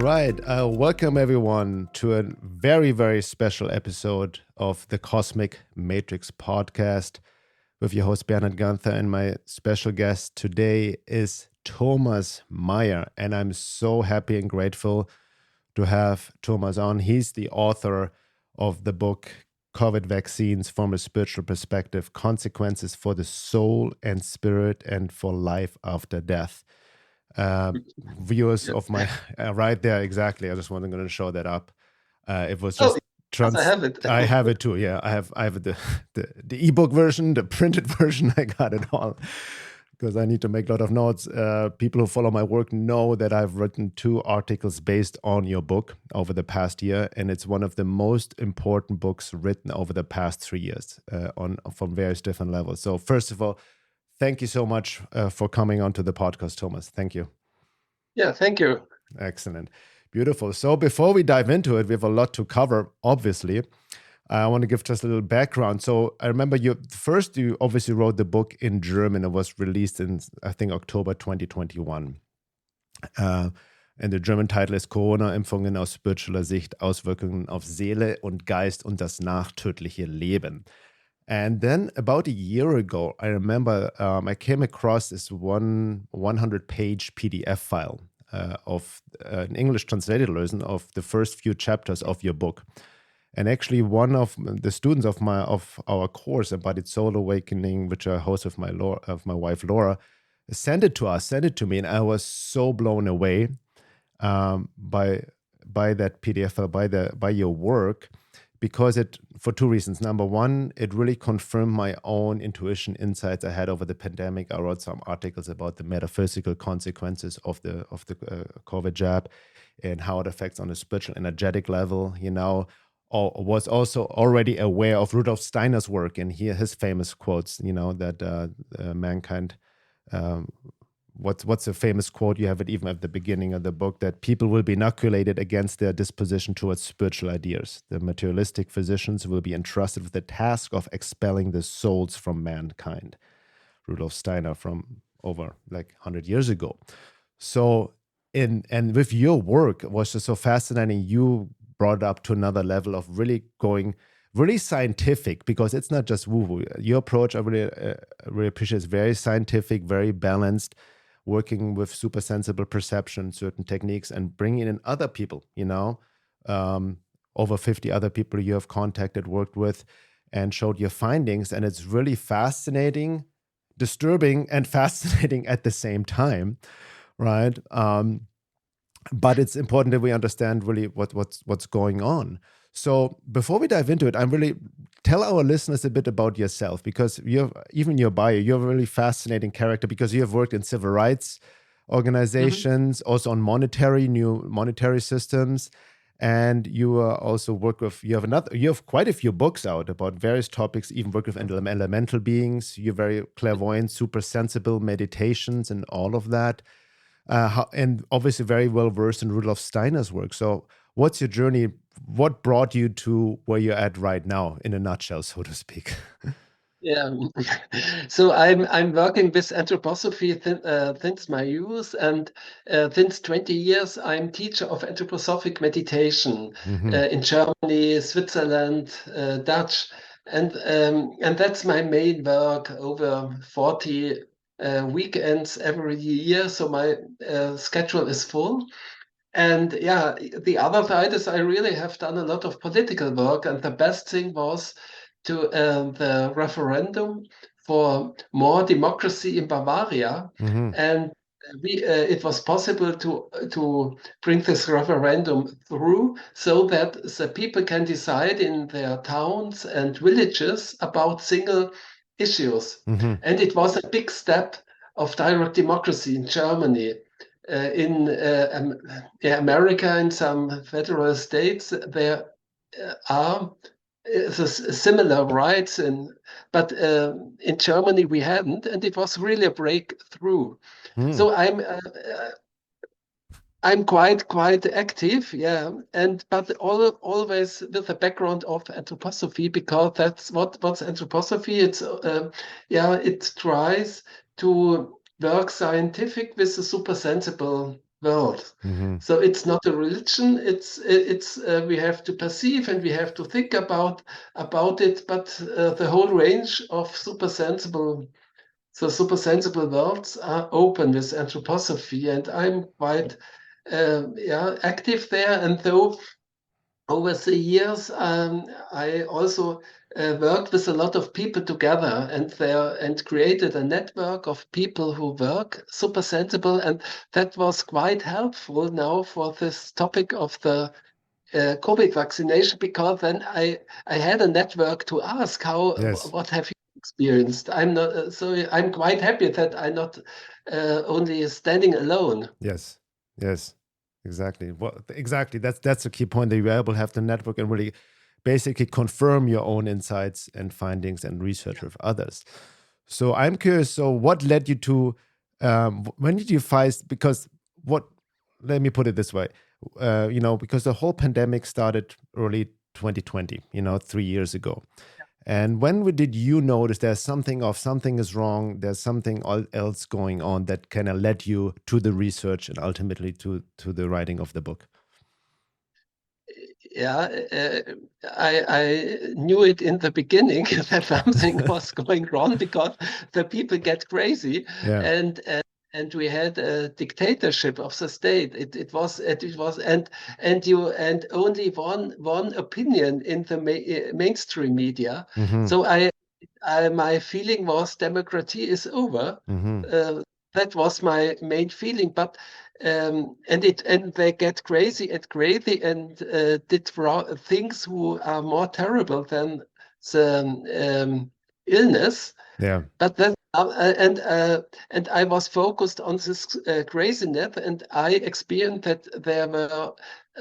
right. Welcome everyone to a very, very special episode of the Cosmic Matrix podcast with your host Bernhard Guenther, and my special guest today is Thomas Meyer. And I'm so happy and grateful to have Thomas on. He's the author of the book COVID Vaccines from a Spiritual Perspective, Consequences for the Soul and Spirit and for Life After Death. Viewers of my right there, exactly. I just wanted to show that up. It was just I have it. I have it too. Yeah, I have the ebook version, the printed version. I got it all because I need to make a lot of notes. People who follow my work know that I've written 2 articles based on your book over the past year, and it's one of the most important books written over the past 3 years from various different levels. So first of all, thank you so much for coming onto the podcast, Thomas. Thank you. Yeah, thank you. Excellent. Beautiful. So before we dive into it, we have a lot to cover, obviously. I want to give just a little background. So I remember you obviously wrote the book in German. It was released in, I think, October 2021. And the German title is Corona-Impfungen aus spiritueller Sicht, Auswirkungen auf Seele und Geist und das nachtödliche Leben. And then about a year ago, I remember I came across this 100-page PDF file of an English translated version of the first few chapters of your book. And actually, one of the students of our course, Embodied Soul Awakening, which I host with my wife Laura, sent it to me, and I was so blown away by that PDF file, by your work. Because for 2 reasons. Number one, it really confirmed my own intuition insights I had over the pandemic. I wrote some articles about the metaphysical consequences of the COVID jab and how it affects on a spiritual, energetic level. Was also already aware of Rudolf Steiner's work and his famous quotes. That mankind. What's a famous quote? You have it even at the beginning of the book, that people will be inoculated against their disposition towards spiritual ideas. The materialistic physicians will be entrusted with the task of expelling the souls from mankind. Rudolf Steiner from over 100 years ago. So, and with your work, it was just so fascinating. You brought it up to another level of really going really scientific, because it's not just woo-woo. Your approach, I really appreciate, is very scientific, very balanced, working with super sensible perception, certain techniques, and bringing in other people, over 50 other people you have contacted, worked with, and showed your findings. And it's really fascinating, disturbing, and fascinating at the same time, right? But it's important that we understand really what's going on. So before we dive into it, I'm really tell our listeners a bit about yourself, because even your bio, you're a really fascinating character, because you have worked in civil rights organizations, also on new monetary systems, and you also work with. You have quite a few books out about various topics. Even work with elemental beings. You're very clairvoyant, super sensible meditations, and all of that, and obviously very well versed in Rudolf Steiner's work. So, what's your journey? What brought you to where you're at right now, in a nutshell, so to speak? Yeah, so I'm working with anthroposophy since my youth, and since 20 years I'm teacher of anthroposophic meditation in Germany, Switzerland, Dutch, and that's my main work. Over 40 weekends every year, so my schedule is full. And yeah, the other side is I really have done a lot of political work, and the best thing was to the referendum for more democracy in Bavaria, and it was possible to bring this referendum through so that the people can decide in their towns and villages about single issues. And it was a big step of direct democracy in Germany. In America, in some federal states, there are similar rights, but in Germany we hadn't, and it was really a breakthrough. So I'm quite active, yeah, but always with a background of anthroposophy, because that's what's anthroposophy. It's it tries to work scientific with the super sensible world. Mm-hmm. So it's not a religion. It's we have to perceive and we have to think about it. But the whole range of super sensible worlds are open with anthroposophy, and I'm quite active there. And though over the years, I also worked with a lot of people together, and created a network of people who work super sensible, and that was quite helpful now for this topic of the COVID vaccination, because then I had a network to ask Yes. what have you experienced. I'm not so I'm quite happy that I'm not only standing alone. Yes. Yes. Exactly. Well, exactly. That's a key point, that you're able to have the network and really basically confirm your own insights and findings and research with others. So I'm curious. So what led you to? When did you find? Because what? Let me put it this way. Because the whole pandemic started early 2020. 3 years ago. And when did you notice there's something is wrong, there's something else going on that kind of led you to the research and ultimately to the writing of the book? Yeah, I knew it in the beginning that something was going wrong, because the people get crazy, Yeah. and we had a dictatorship of the state. It was and only one opinion in the mainstream media. Mm-hmm. So my feeling was democracy is over. Mm-hmm. Uh, that was my main feeling, but and they get crazy and did things who are more terrible than the illness. Yeah. But then and I was focused on this craziness, and I experienced that there were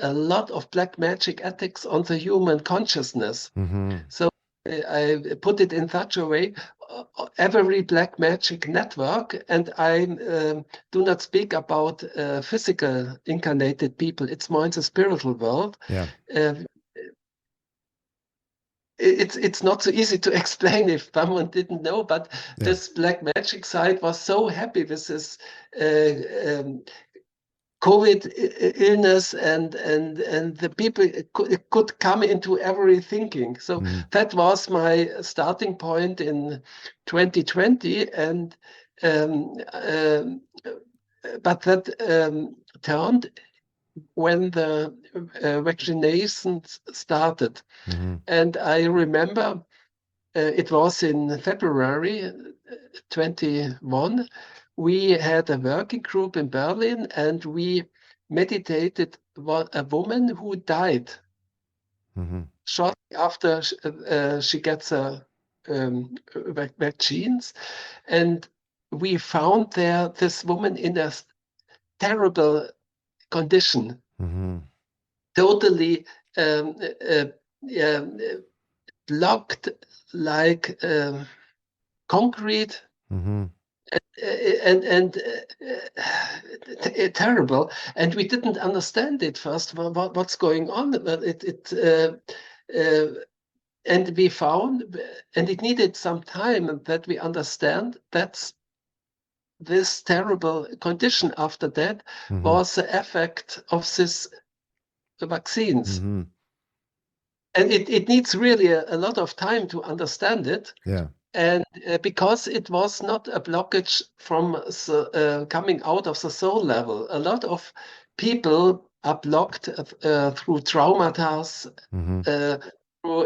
a lot of black magic attacks on the human consciousness. Mm-hmm. So I put it in such a way, every black magic network, and I do not speak about physical incarnated people. It's more in the spiritual world. Yeah. Uh, it's not so easy to explain if someone didn't know, but Yeah. this black magic side was so happy with this COVID illness, and the people could come into every thinking. So Mm-hmm. that was my starting point in 2020, and um, um, but that turned when the vaccinations started. Mm-hmm. And I remember it was in February 21. We had a working group in Berlin, and we meditated a woman who died Mm-hmm. shortly after she gets vaccines. And we found there this woman in a terrible condition, Mm-hmm. totally um, uh, uh, blocked like concrete, Mm-hmm. and terrible. And we didn't understand it first. What's going on? But and we found, and it needed some time that we understand that this terrible condition after that Mm-hmm. was the effect of this vaccines. Mm-hmm. And it needs really a lot of time to understand it. Yeah. And because it was not a blockage from coming out of the soul level, a lot of people are blocked through traumata, Mm-hmm.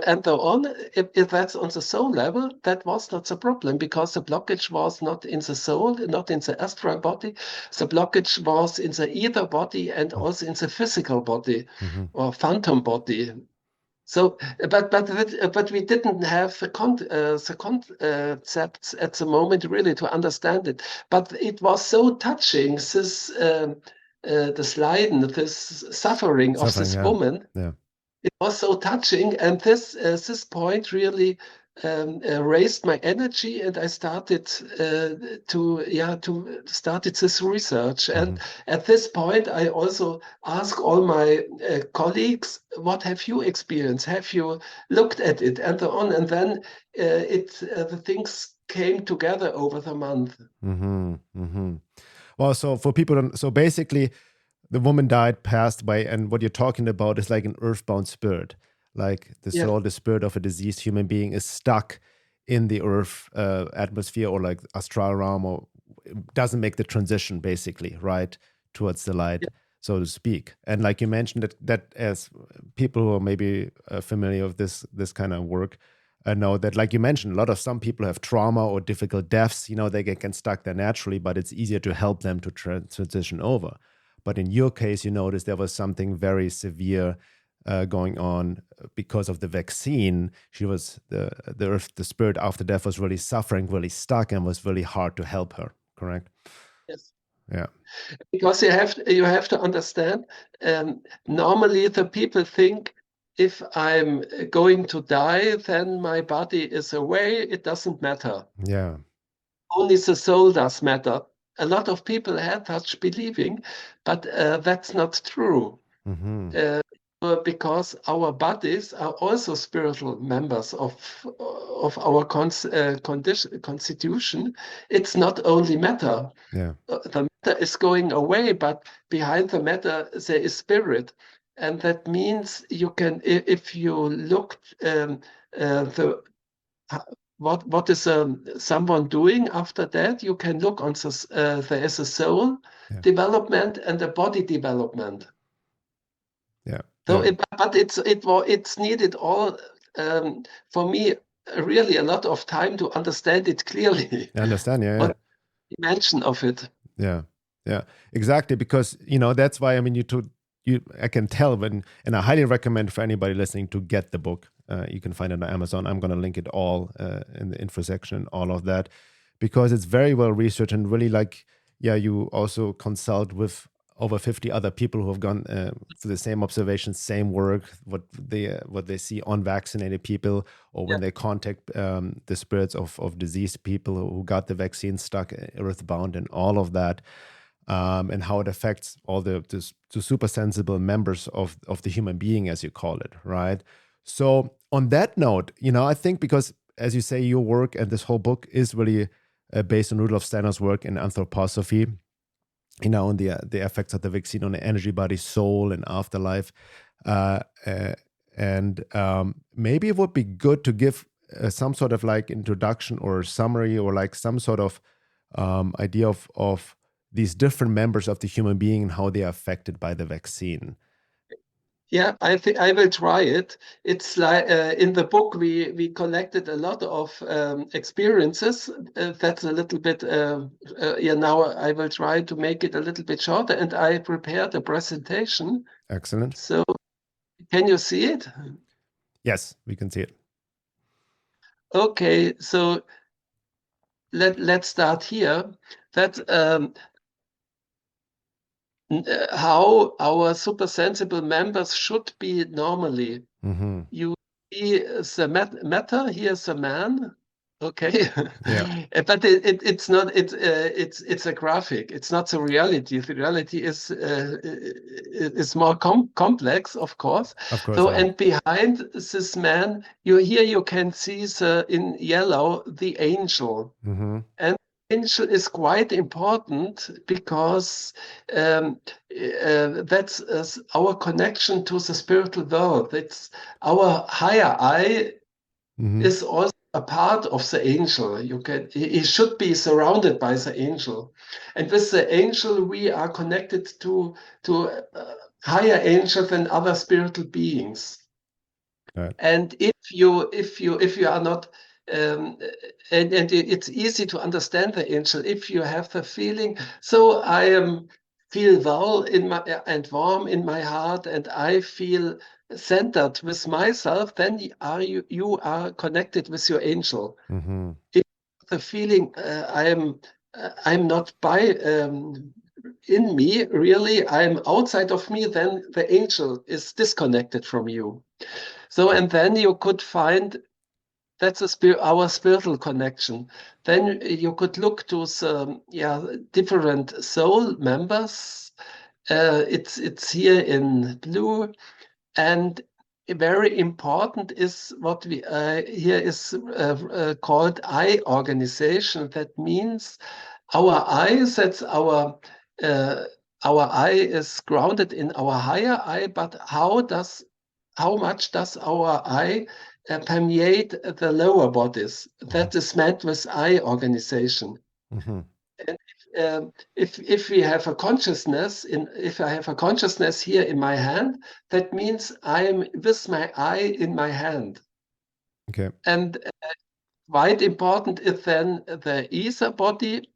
and so on. If that's on the soul level, that was not the problem, because the blockage was not in the soul, not in the astral body. The blockage was in the ether body and also in the physical body Mm-hmm. or phantom body. So, but we didn't have the concepts at the moment really to understand it. But it was so touching, this Leiden, this suffering of Suffering. this Yeah. woman. Yeah. It was so touching, and this point really raised my energy, and I started to started this research. Mm-hmm. And at this point, I also ask all my colleagues, "What have you experienced? Have you looked at it?" And so on. And then the things came together over the month. Mm-hmm. Mm-hmm. Well, so for people, so basically, the woman died, passed away, and what you're talking about is like an earthbound spirit, like the Yeah. soul, the spirit of a deceased human being is stuck in the earth atmosphere or like astral realm, or doesn't make the transition basically, right, towards the light, so to speak. And like you mentioned, that as people who are maybe familiar with this kind of work know that, like you mentioned, some people have trauma or difficult deaths. They get stuck there naturally, but it's easier to help them to transition over. But in your case, you noticed there was something very severe going on because of the vaccine. She was the spirit after death was really suffering, really stuck, and was really hard to help her. Correct? Yes. Yeah. Because you have to understand. Normally, the people think if I'm going to die, then my body is away. It doesn't matter. Yeah. Only the soul does matter. A lot of people have such believing, but that's not true. Mm-hmm. Because our bodies are also spiritual members of our constitution. It's not only matter. Yeah. The matter is going away, but behind the matter there is spirit, and that means you can, if you look the what is someone doing after that, you can look on this, there is a soul Yeah. development and a body development. Yeah. So, Yeah. but it's needed all, for me, really a lot of time to understand it clearly. I understand. Yeah. Yeah. What dimension of it? Yeah, yeah, exactly. Because that's why, I mean, I can tell and I highly recommend for anybody listening to get the book. You can find it on Amazon. I'm going to link it all in the info section, all of that, because it's very well researched and really you also consult with over 50 other people who have gone through the same observations, same work, what they see on vaccinated people, or when Yeah. they contact the spirits of deceased people who got the vaccine stuck earthbound, and all of that, and how it affects all the super sensible members of the human being, as you call it, right? So on that note, I think, because as you say, your work and this whole book is really based on Rudolf Steiner's work in anthroposophy, on the effects of the vaccine on the energy, body, soul, and afterlife. Uh, uh, and maybe it would be good to give some sort of like introduction or summary, or like some sort of idea of these different members of the human being and how they are affected by the vaccine. Yeah, I think I will try it. It's like in the book we collected a lot of experiences. That's a little bit. Yeah, now I will try to make it a little bit shorter, and I prepared a presentation. Excellent. So can you see it? Yes, we can see it. Okay, so let's start here. That how our super sensible members should be normally. Mm-hmm. You see the matter, here's a man. Okay. Yeah. But it's not, it's a graphic. It's not the reality. The reality is more complex, of course. Of course. So, Yeah. and behind this man, here you can see in yellow the angel. Mm-hmm. And angel is quite important because that's our connection to the spiritual world. It's our higher I Mm-hmm. is also a part of the angel. He should be surrounded by the angel, and with the angel we are connected to higher angels and other spiritual beings. Right. And if you are not, um, and it's easy to understand the angel if you have the feeling. So I am feel well in my and warm in my heart, and I feel centered with myself. Then you are connected with your angel. Mm-hmm. If the feeling I'm not by in me really, I'm outside of me. Then the angel is disconnected from you. So, and then you could find that's our spiritual connection. Then you could look to the different soul members. It's here in blue, and very important is what we here is called eye organization. That means our eyes. That's our uh, our I is grounded in our higher I, but how much does our I permeate the lower bodies? That is meant with I organization. Mhm. And if we have a consciousness, if I have a consciousness here in my hand, that means I am with my I in my hand. Okay. And quite important is then the ether body,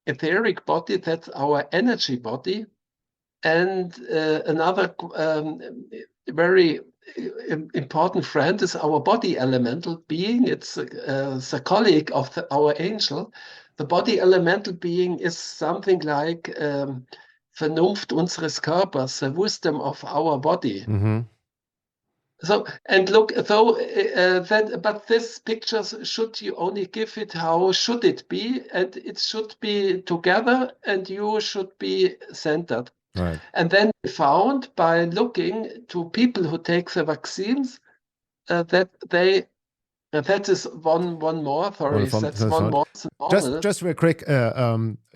etheric body, that's our energy body. And another very important friend is our body elemental being. It's the colleague of our angel. The body elemental being is something like Vernunft unseres Körpers, the wisdom of our body. Mhm. So, and look, though but this pictures should you only give it how should it be, and it should be together, and you should be centered. Right. And then we found by looking to people who take the vaccines that that is one more. Sorry, that's one more normal. Just real quick,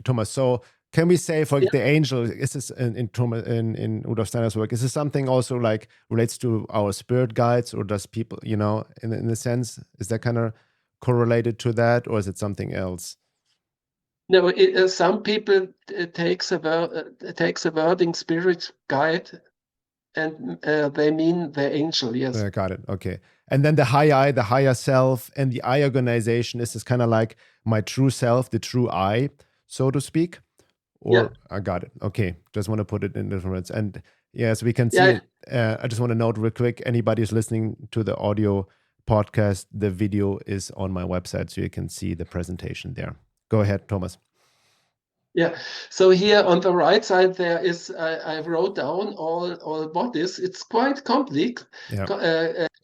Thomas. So can we say for the angel, is this in Thomas in Rudolf Steiner's work? Is this something also like relates to our spirit guides, or does people, in a sense, is that kind of correlated to that, or is it something else? No, some people takes a wording spirit guide, and they mean the angel. Yes. Got it. Okay. And then the high I, the higher self, and the I organization is this kind of like my true self, the true I, so to speak. Or I got it. Okay. Just want to put it in different words. And yes, we can see. I just want to note real quick. Anybody who's listening to the audio podcast, the video is on my website, so you can see the presentation there. Go ahead, Thomas. Yeah. So here on the right side there is I wrote down all bodies. It's quite complex,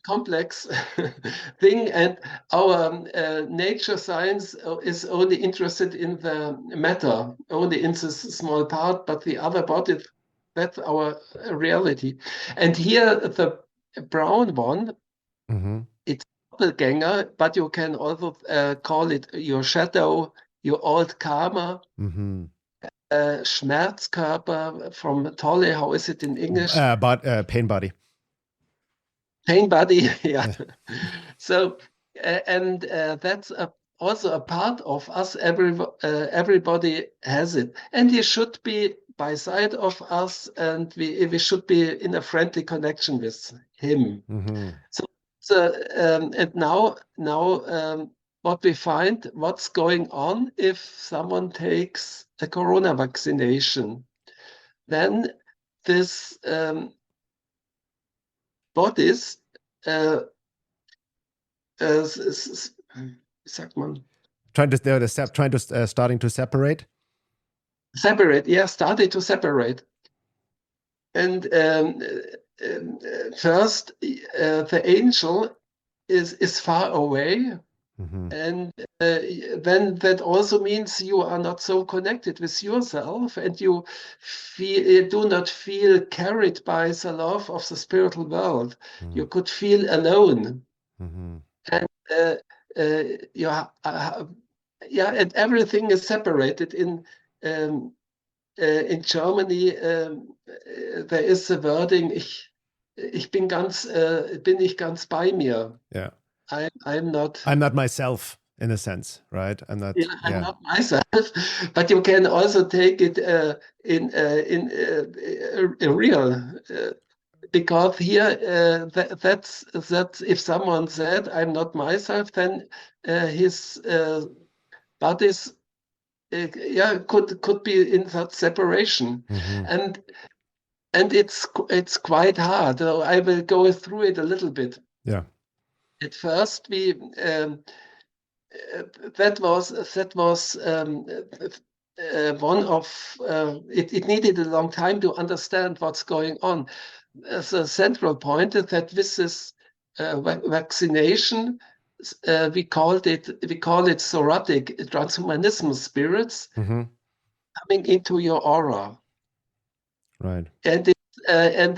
complex thing, and our nature science is only interested in the matter, only in this small part, but the other bodies, that's our reality. And here the brown one, it's doppelganger, but you can also call it your shadow, your old karma. Schmerzkörper from Tolle, how is it in English? Pain body. Pain body, yeah. So, and that's also a part of us. Everybody has it, and he should be by side of us, and we should be in a friendly connection with him. And now what we find, what's going on if someone takes a corona vaccination, then this bodies, sagt man? Starting to separate. Separate, yeah, started to separate. And first, the angel is far away. And then that also means you are not so connected with yourself, and you do not feel carried by the love of the spiritual world. You could feel alone. And and everything is separated. In Germany, there is the wording, ich bin nicht ganz bei mir. Yeah. I'm not myself in a sense, right? I'm not myself, but you can also take it in real, because here that's if someone said I'm not myself, then his bodies could be in that separation, and it's quite hard. I will go through it a little bit. Yeah. At first, we that was one of it needed a long time to understand what's going on. The central point is that with this vaccination, we call it soratic transhumanism spirits coming into your aura. Right. And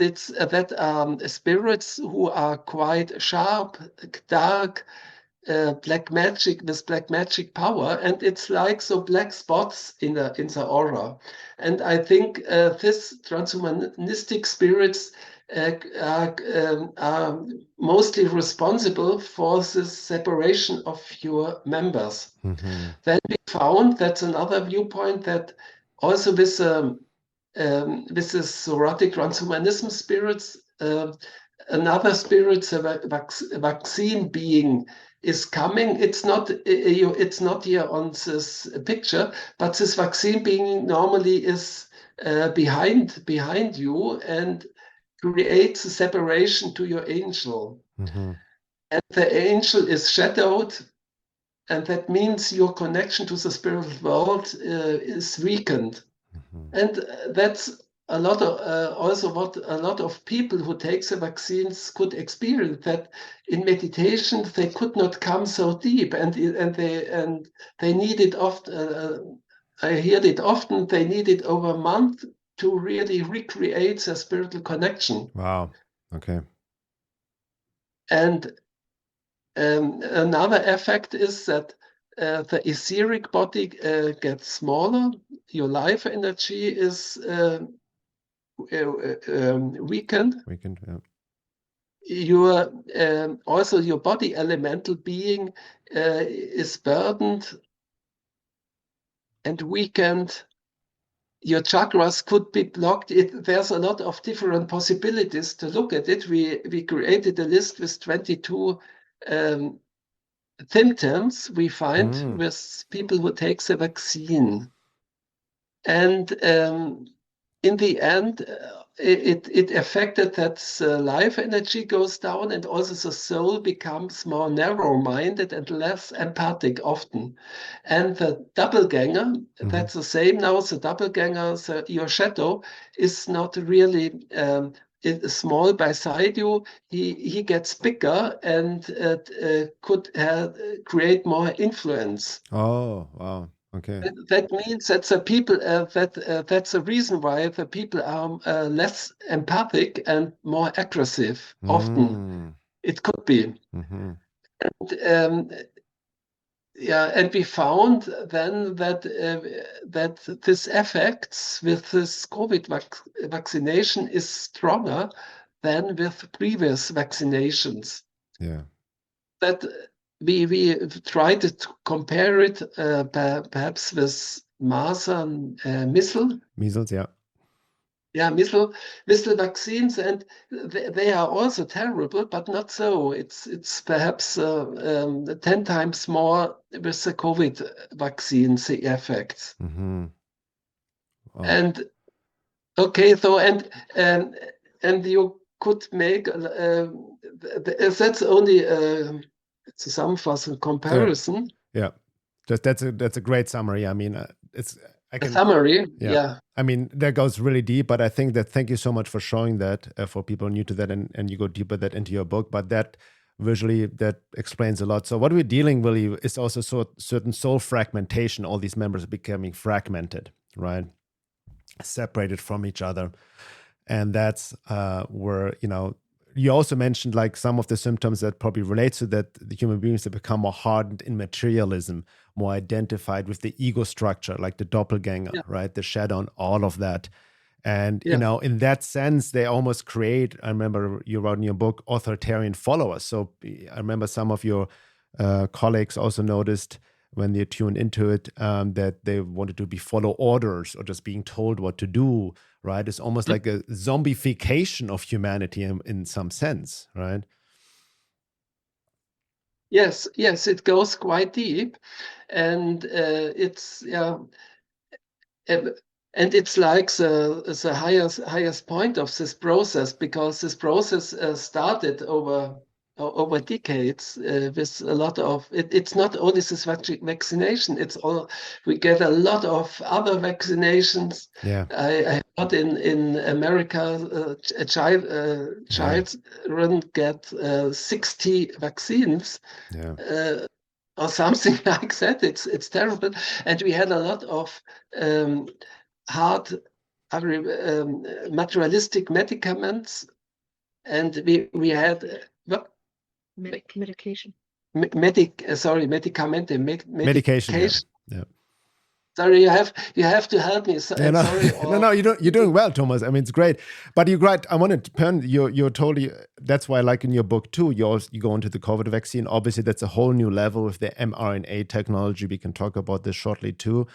it's that spirits who are quite sharp, dark, black magic with black magic power, and it's like so black spots in the aura. And I think this transhumanistic spirits are mostly responsible for this separation of your members. Mm-hmm. Then we found, that's another viewpoint, that also with the Sorotic transhumanism spirits, another spirit, a vaccine being is coming. It's not here on this picture, but this vaccine being normally is behind you and creates a separation to your angel. Mm-hmm. And the angel is shadowed, and that means your connection to the spiritual world is weakened. Mm-hmm. And that's a lot of also what a lot of people who take the vaccines could experience, that in meditation they could not come so deep, and they need it often. I hear it often. They need it over a month to really recreate their spiritual connection. Wow. Okay. And another effect is that the etheric body gets smaller. Your life energy is weakened. Yeah. Your also your body elemental being is burdened and weakened. Your chakras could be blocked. There's a lot of different possibilities to look at it. We created a list with 22 symptoms we find with people who take the vaccine. And in the end, it affected that life energy goes down, and also the soul becomes more narrow-minded and less empathic often. And the doppelganger, that's the same now. The doppelganger, your shadow, is not really small beside you. He gets bigger and could create more influence. Oh, wow. Okay. That means that the people that's the reason why the people are less empathic and more aggressive. Often it could be. Mm-hmm. And we found then that that this effects with this COVID vaccination is stronger than with previous vaccinations. Yeah. That we tried to compare it perhaps with measles, yeah. Yeah, measles vaccines, and they are also terrible, but not so. It's perhaps 10 times more with the COVID vaccines, the effects. Mm-hmm. Wow. And okay, so and you could make that's only some for some comparison. Yeah, that's a great summary. I mean, A summary, yeah. I mean, that goes really deep, but I think that thank you so much for showing that for people new to that, and you go deeper that into your book. But that visually, that explains a lot. So what we're dealing really is also certain soul fragmentation. All these members are becoming fragmented, right? Separated from each other. And that's where, you also mentioned like some of the symptoms that probably relates to that, the human beings that become more hardened in materialism, more identified with the ego structure, like the doppelganger, right? The shadow and all of that. And, in that sense, they almost create, I remember you wrote in your book, authoritarian followers. So I remember some of your colleagues also noticed when they tuned into it, that they wanted to follow orders or just being told what to do, right? It's almost like a zombification of humanity in some sense, right? Yes, it goes quite deep, and it's and it's like the highest point of this process, because this process started over decades with a lot of it's not only this vaccination, it's all we get a lot of other vaccinations. I heard in America children get 60 vaccines or something like that. It's terrible. And we had a lot of hard materialistic medicaments, and we had medication. medicamente, Medication, yeah. medication. Yeah. Sorry, you have to help me. So, Yeah, I'm no, sorry. no, you're doing well, Thomas. I mean, it's great, but you're right. I want to turn. You're totally. That's why, like in your book too, you go into the COVID vaccine. Obviously, that's a whole new level with the mRNA technology. We can talk about this shortly too.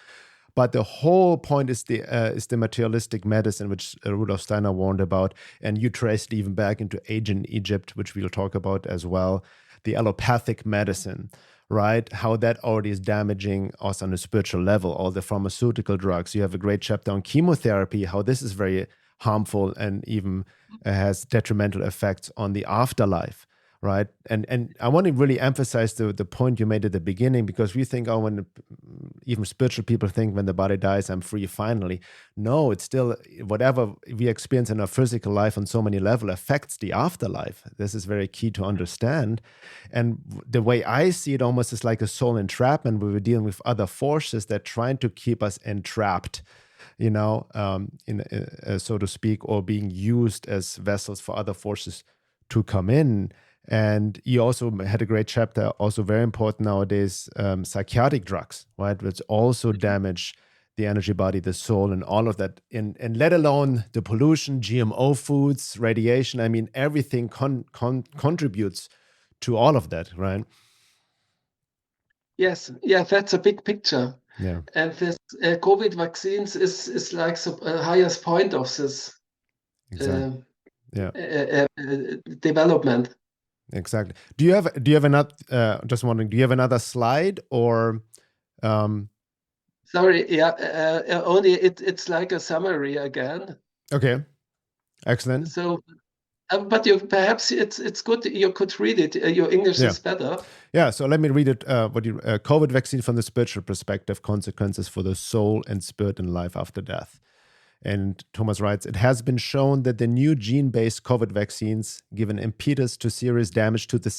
But the whole point is the materialistic medicine, which Rudolf Steiner warned about, and you traced even back into ancient Egypt, which we'll talk about as well. The allopathic medicine, right? How that already is damaging us on a spiritual level. All the pharmaceutical drugs. You have a great chapter on chemotherapy, how this is very harmful and even has detrimental effects on the afterlife, right? And I want to really emphasize the point you made at the beginning, because we think, oh, when even spiritual people think when the body dies, I'm free finally. No, it's still whatever we experience in our physical life on so many levels affects the afterlife. This is very key to understand. And the way I see it almost is like a soul entrapment, where we're dealing with other forces that trying to keep us entrapped, so to speak, or being used as vessels for other forces to come in. And you also had a great chapter, also very important nowadays, psychotic drugs, right, which also damage the energy body, the soul, and all of that. And let alone the pollution, GMO foods, radiation. I mean, everything contributes to all of that, right? Yes, yeah, that's a big picture. Yeah, And this COVID vaccines is like the highest point of this exactly. Yeah, development. exactly. Do you have another? Just wondering, do you have another slide or? Sorry, yeah, only it's like a summary again. Okay, excellent. So, but perhaps it's good you could read it. Your English Yeah. is better. Yeah, so let me read it. COVID vaccine from the spiritual perspective, consequences for the soul and spirit in life after death. And Thomas writes, it has been shown that the new gene-based COVID vaccines give an impetus to serious damage to the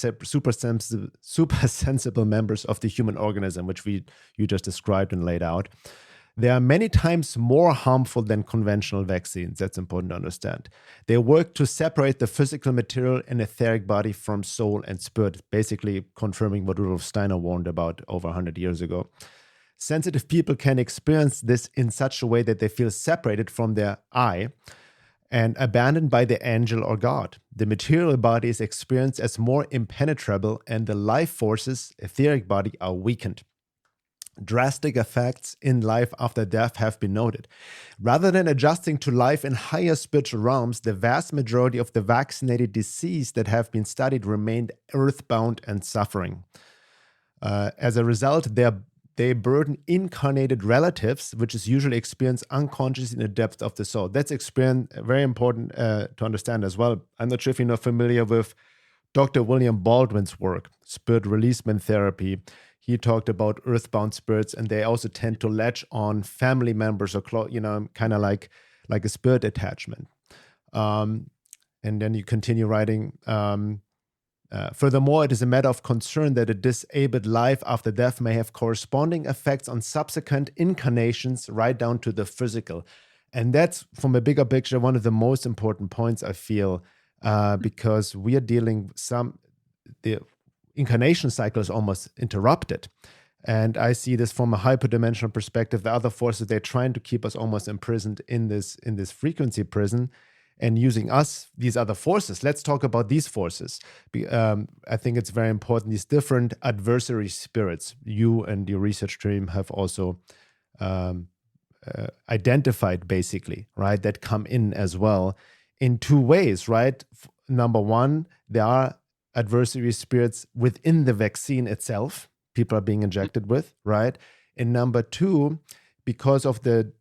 super sensible members of the human organism, which you just described and laid out. They are many times more harmful than conventional vaccines. That's important to understand. They work to separate the physical material and etheric body from soul and spirit, basically confirming what Rudolf Steiner warned about over 100 years ago. Sensitive people can experience this in such a way that they feel separated from their I and abandoned by the angel or God. The material body is experienced as more impenetrable, and the life forces, etheric body, are weakened. Drastic effects in life after death have been noted. Rather than adjusting to life in higher spiritual realms, the vast majority of the vaccinated deceased that have been studied remained earthbound and suffering. As a result, they burden incarnated relatives, which is usually experienced unconscious in the depth of the soul. That's very important to understand as well. I'm not sure if you're not familiar with Dr. William Baldwin's work, spirit releasement therapy. He talked about earthbound spirits, and they also tend to latch on family members or, kind of like a spirit attachment. And then you continue writing. Furthermore, it is a matter of concern that a disabled life after death may have corresponding effects on subsequent incarnations, right down to the physical. And that's, from a bigger picture, one of the most important points, I feel, because we are dealing the incarnation cycle is almost interrupted. And I see this from a hyperdimensional perspective. The other forces, they're trying to keep us almost imprisoned in this frequency prison and using us, these other forces. Let's talk about these forces. I think it's very important. These different adversary spirits, you and your research team have also identified, basically, right, that come in as well in two ways, right? Number one, there are adversary spirits within the vaccine itself, people are being injected with, right? And number two, because of the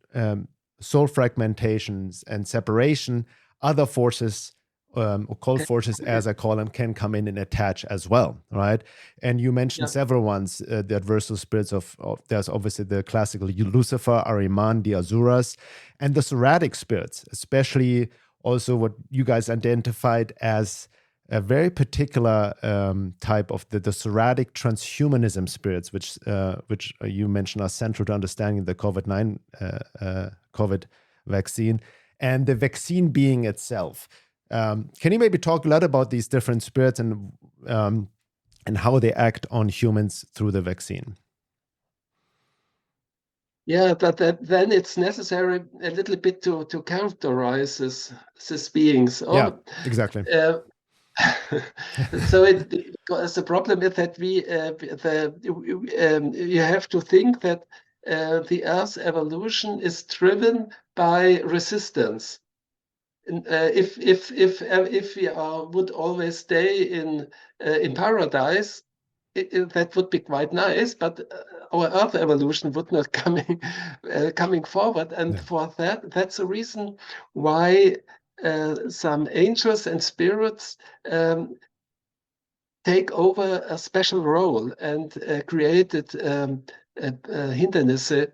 soul fragmentations and separation, other forces, or cold forces, as I call them, can come in and attach as well, right? And you mentioned several ones, the adversarial spirits there's obviously the classical Lucifer, Ahriman, the Asuras, and the Soratic spirits, especially also what you guys identified as a very particular type of the Soratic transhumanism spirits, which you mentioned are central to understanding the COVID vaccine and the vaccine being itself. Can you maybe talk a lot about these different spirits and and how they act on humans through the vaccine. Yeah, but then it's necessary a little bit to characterize these beings. Yeah, exactly. So because the problem is that you have to think that the Earth's evolution is driven by resistance. If we would always stay in paradise, that would be quite nice, but our Earth evolution would not coming forward, and for that's the reason why some angels and spirits take over a special role and created hindrances,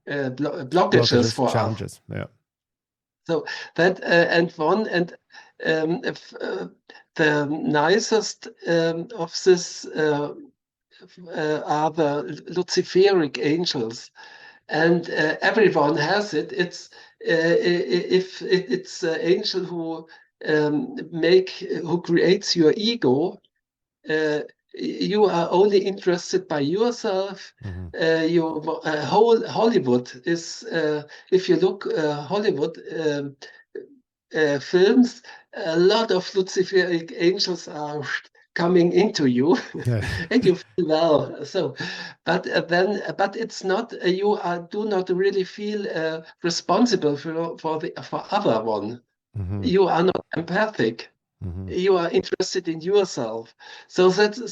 blockages for us. Challenges. Yeah. So that the nicest of this are the Luciferic angels, and everyone has it. It's if it's an angel who creates your ego. You are only interested by yourself. Whole Hollywood is, if you look Hollywood films, a lot of Luciferic angels are coming into you, and you feel well. So, but it's not. You do not really feel responsible for other one. You are not empathic. You are interested in yourself. So that's the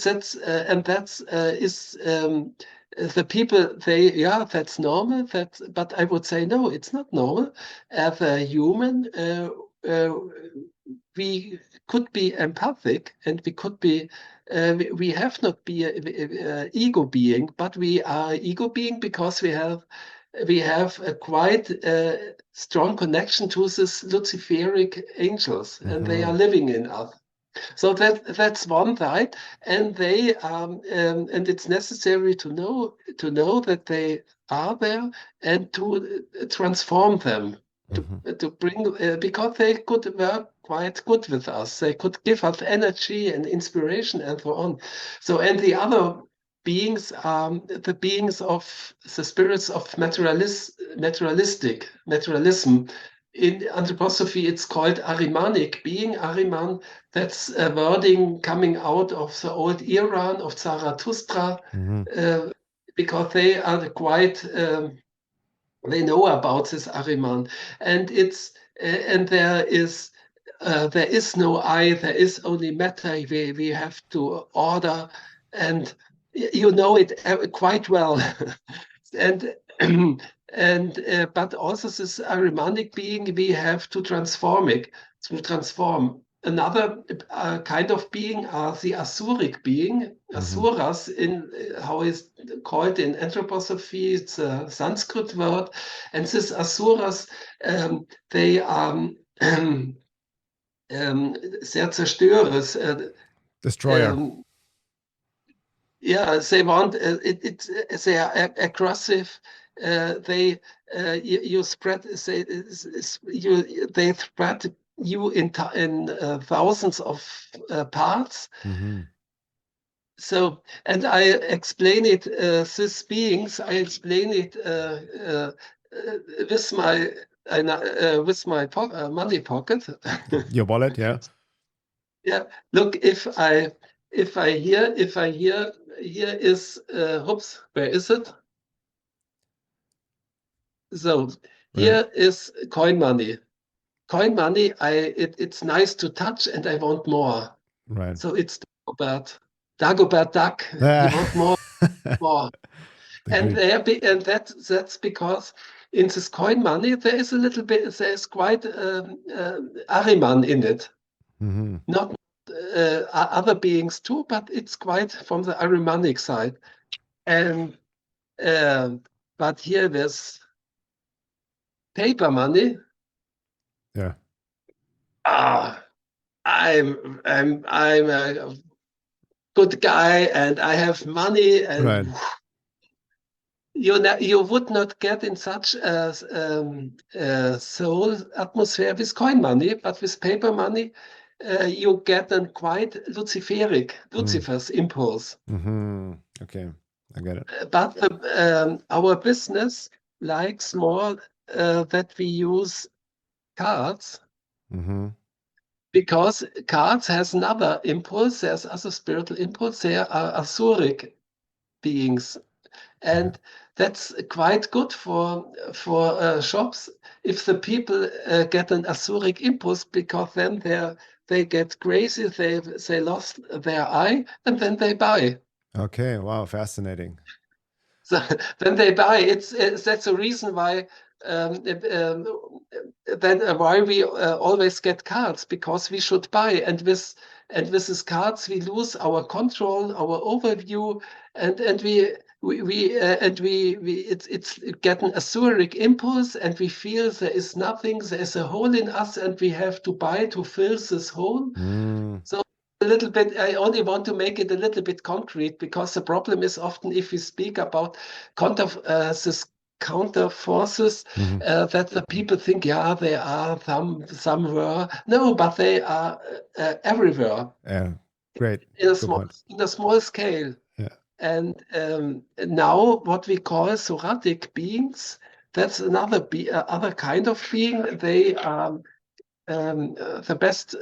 people. That's normal. But I would say no, it's not normal. As a human, we could be empathic, and we could be. We have not be a ego being, but we are ego being because we have a quite strong connection to these Luciferic angels, and they are living in us. So that's one side, and they and it's necessary to know that they are there and to transform them, to bring because they could work quite good with us. They could give us energy and inspiration and so on. So and the other beings are the beings of the spirits of materialism. In anthroposophy, it's called Ahrimanic being. Ahriman, that's a wording coming out of the old Iran of Zarathustra, because they are quite. They know about this Ahriman, and it's and there is no I. There is only matter. We have to order, and you know it quite well, and. But also this Ahrimanic being, we have to transform it, to transform. Another kind of being are the Asuric being, Asuras, in how is called in anthroposophy, it's a Sanskrit word, and these Asuras, they are sehr zerstörerisch. Destroyer. Yeah, they want they are aggressive. They you spread they spread you in thousands of parts. So, and I explain it these beings. I explain it with my money pocket. Your wallet, yeah. Yeah. Look, if I hear here is oops, where is it? So here is coin money. Coin money, it's nice to touch, and I want more. Right. So it's Dagobert Duck. You want more. And that's because in this coin money there is a little bit. There's quite Ahriman in it. Not other beings too, but it's quite from the Ahrimanic side. And but here there's paper money. Yeah. I'm a good guy, and I have money, and you would not get in such a soul atmosphere with coin money, but with paper money, you get a quite Lucifer's impulse. Okay, I get it. But our business likes more that we use cards, because cards has another impulse. There's other spiritual impulse. They are asuric beings, and that's quite good for shops if the people get an asuric impulse, because then they get crazy. They lost their eye, and then they buy. Okay, wow, fascinating. So then they buy. That's the reason why why we always get cards, because we should buy, and with these cards we lose our control, our overview, and it's getting a sureric impulse, and we feel there is nothing, there is a hole in us, and we have to buy to fill this hole. So a little bit, I only want to make it a little bit concrete, because the problem is often if we speak about this counter forces, that the people think, yeah, they are somewhere. No, but they are everywhere. Great. In Good point. a small scale. Yeah. And now what we call soratic beings, that's another other kind of being. They are the best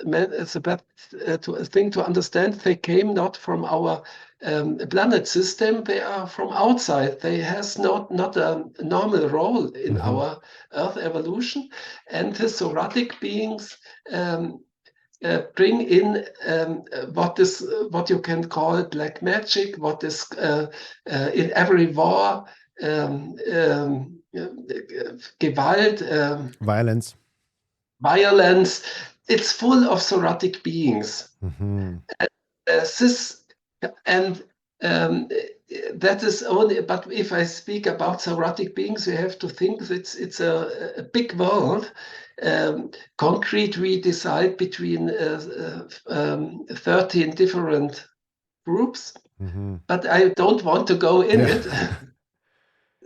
thing to understand. They came not from our planet system. They are from outside. They has not a normal role in our Earth evolution. And the soratic beings bring in what you can call black magic, what is in every war, Gewalt, violence. It's full of soratic beings. That is only. But if I speak about soratic beings, you have to think that it's a big world. Concrete, we decide between 13 different groups, but I don't want to go in it.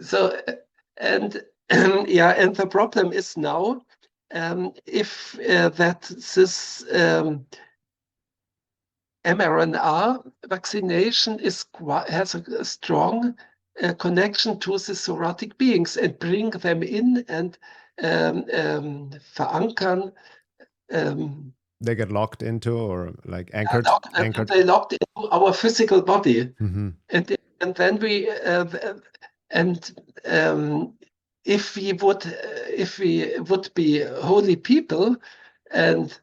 So, and and the problem is now, if that this mRNA vaccination has a strong connection to the soratic beings, and bring them in and verankern. They get locked into, or like anchored. They locked into our physical body, and then we if we would be holy people, and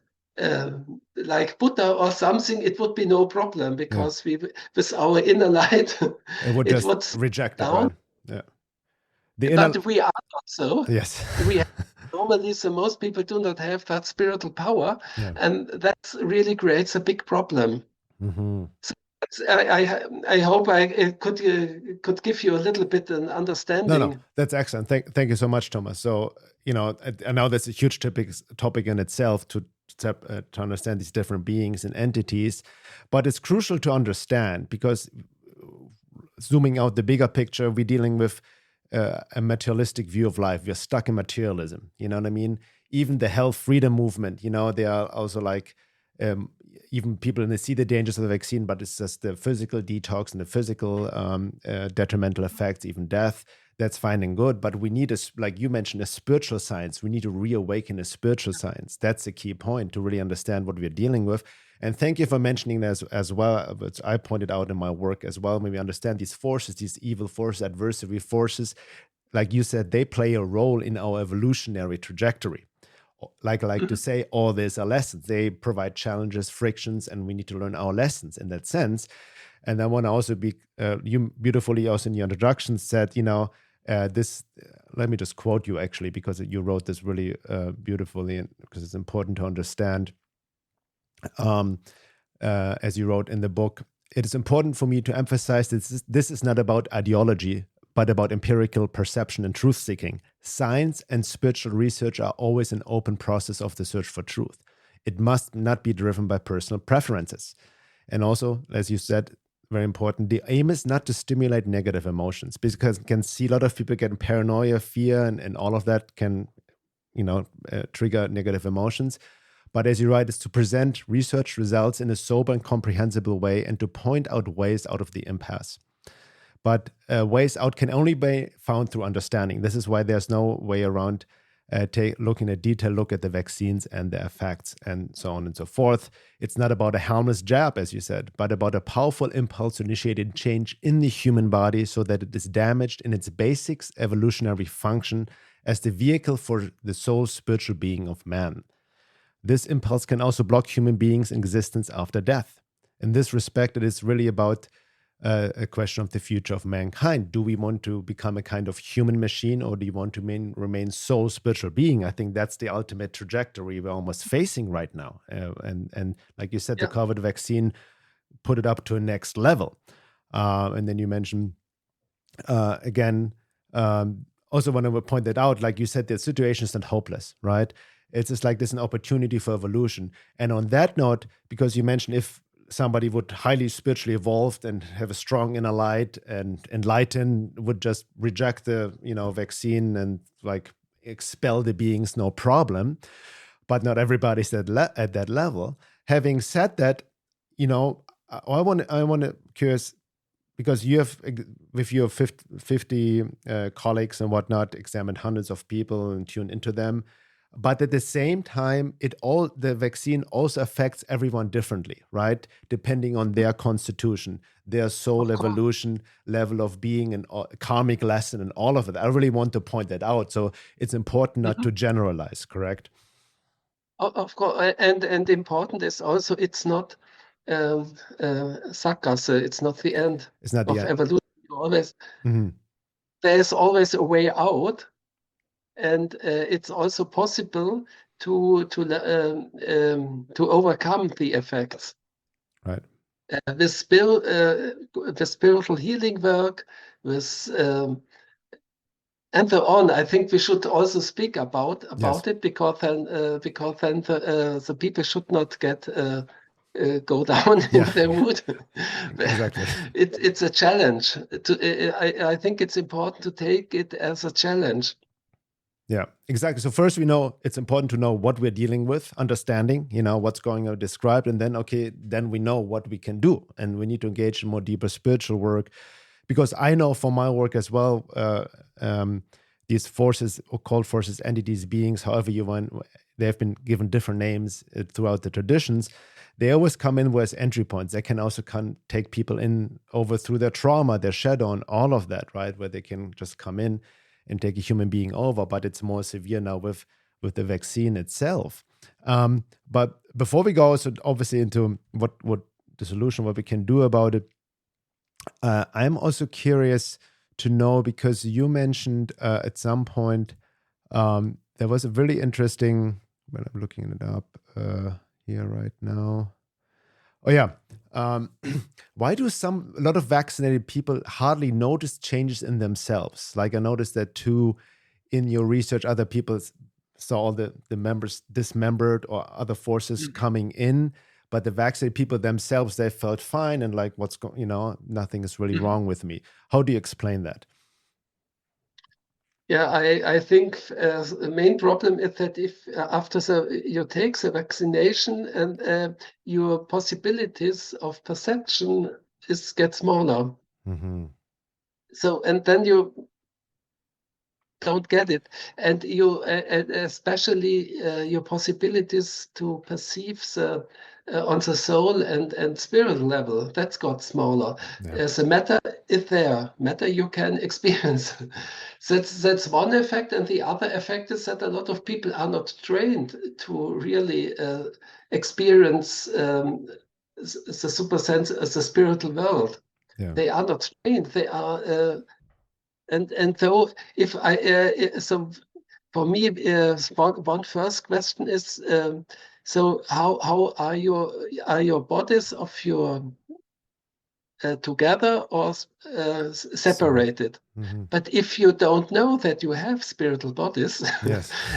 like Buddha or something, it would be no problem, because we, with our inner light, it would just reject it. Right? Yeah. But we are not so. Yes. We normally, so most people do not have that spiritual power, and that really creates a big problem. So I hope I could give you a little bit an understanding. No, that's excellent. Thank you so much, Thomas. So, I know that's a huge topic in itself to understand these different beings and entities, but it's crucial to understand, because zooming out the bigger picture, we're dealing with a materialistic view of life. We're stuck in materialism. You know what I mean? Even the health freedom movement, they are also like, even people see the dangers of the vaccine, but it's just the physical detox and the physical detrimental effects, even death. That's fine and good, but we need, like you mentioned, a spiritual science. We need to reawaken a spiritual science. That's the key point, to really understand what we're dealing with. And thank you for mentioning that as well, which I pointed out in my work as well. When we understand these forces, these evil forces, adversary forces, like you said, they play a role in our evolutionary trajectory. Like I like to say, all these are lessons. They provide challenges, frictions, and we need to learn our lessons in that sense. And I want to also you beautifully also in your introduction said, this, let me just quote you actually, because you wrote this really beautifully, and because it's important to understand. As you wrote in the book, it is important for me to emphasize that this is not about ideology, but about empirical perception and truth-seeking. Science and spiritual research are always an open process of the search for truth. It must not be driven by personal preferences. And also, as you said, very important, the aim is not to stimulate negative emotions, because you can see a lot of people getting paranoia, fear, and all of that can, trigger negative emotions. But as you write, it's to present research results in a sober and comprehensible way and to point out ways out of the impasse. But ways out can only be found through understanding. This is why there's no way around looking at detailed look at the vaccines and their effects and so on and so forth. It's not about a harmless jab, as you said, but about a powerful impulse to initiate change in the human body so that it is damaged in its basic evolutionary function as the vehicle for the soul spiritual being of man. This impulse can also block human beings' existence after death. In this respect, it is really about a question of the future of mankind. Do we want to become a kind of human machine, or do you want to remain soul spiritual being? I think that's the ultimate trajectory we're almost facing right now. And like you said, the COVID vaccine put it up to a next level. And then you mentioned again, also want to point that out, like you said, the situation is not hopeless, right? It's just like there's an opportunity for evolution. And on that note, because you mentioned if somebody would highly spiritually evolved and have a strong inner light and enlighten, would just reject the vaccine and like expel the beings, no problem. But not everybody's at that level. Having said that, I want to curious, because you have, with your 50 colleagues and whatnot, examined hundreds of people and tuned into them. But at the same time, the vaccine also affects everyone differently, right? Depending on their constitution, their soul evolution, level of being, and karmic lesson, and all of it. I really want to point that out. So it's important not to generalize, correct? Of course, and important is also it's not Sackgasse. It's not the end. It's not the end. Evolution. There is always a way out. And it's also possible to overcome the effects. Right. The spiritual healing work, with and so on. I think we should also speak about it, because then the people should not go down in their mood. Exactly. It's a challenge. I think it's important to take it as a challenge. Yeah, exactly. So first, we know it's important to know what we're dealing with, understanding, what's going on described, and then we know what we can do, and we need to engage in more deeper spiritual work, because I know from my work as well, these forces, occult forces, entities, beings, however you want, they have been given different names throughout the traditions. They always come in as entry points. They can also take people in over through their trauma, their shadow, and all of that, right? Where they can just come in and take a human being over, but it's more severe now with the vaccine itself. But before we go also obviously into what the solution, what we can do about it, I'm also curious to know, because you mentioned at some point there was a really interesting, well, I'm looking it up here right now. Oh yeah. Why do a lot of vaccinated people hardly notice changes in themselves? Like I noticed that too in your research, other people saw the members dismembered or other forces coming in, but the vaccinated people themselves, they felt fine and like nothing is really wrong with me. How do you explain that? Yeah, I think the main problem is that if after you take the vaccination, and your possibilities of perception get smaller. So, and then you don't get it, and you especially your possibilities to perceive on the soul and spirit level, that's got smaller. The matter is there, matter you can experience. That's one effect, and the other effect is that a lot of people are not trained to really experience the super sense, the spiritual world. They are not trained. They are, and so if so for me, one first question is, so how are your bodies of your together or separated? But if you don't know that you have spiritual bodies,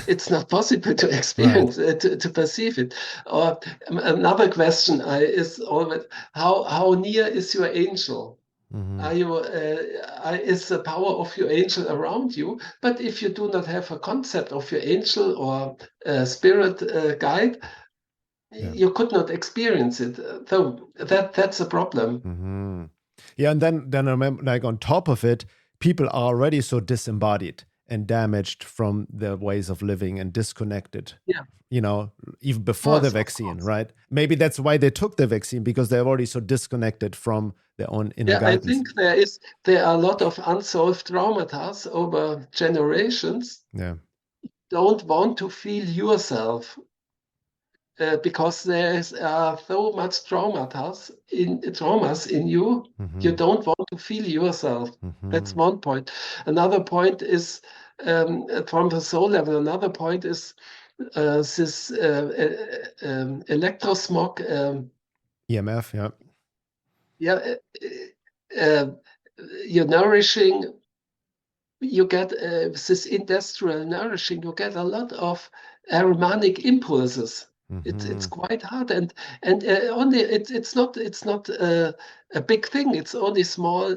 it's not possible to experience to perceive it. Or another question is always, how near is your angel? Are you is the power of your angel around you? But if you do not have a concept of your angel or spirit guide, Yeah. You could not experience it. So that's a problem. Hmm. Yeah, and then I remember, like on top of it, people are already so disembodied and damaged from their ways of living and disconnected. Yeah, You know, even before the of vaccine, course. right? Maybe that's why they took the vaccine because they're already so disconnected from their own inner Yeah, I guidance. think there are a lot of unsolved traumata over generations. Yeah, Don't want to feel yourself because there is so much traumas in you. You hmm don't want to feel yourself. That's hmm one point. Another point is from the soul level. Another point is this electrosmog. EMF. Yeah, Yeah, uh, you're nourishing. You get this industrial nourishing. You get a lot of aromatic impulses. It's hmm quite hard, and only it's not a big thing. It's only small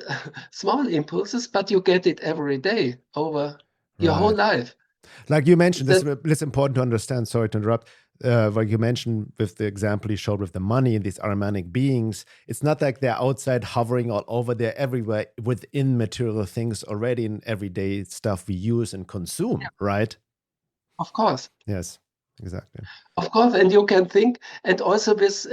small impulses, but you get it every day over your whole right. life. Like you mentioned, That this is important to understand. Sorry to interrupt. Like you mentioned with the example you showed with the money and these Aramanic beings, it's not like they're outside hovering all over. They're everywhere within material things already in everyday stuff we use and consume, right? of course. Yes, exactly. Of course, and you can think, and also with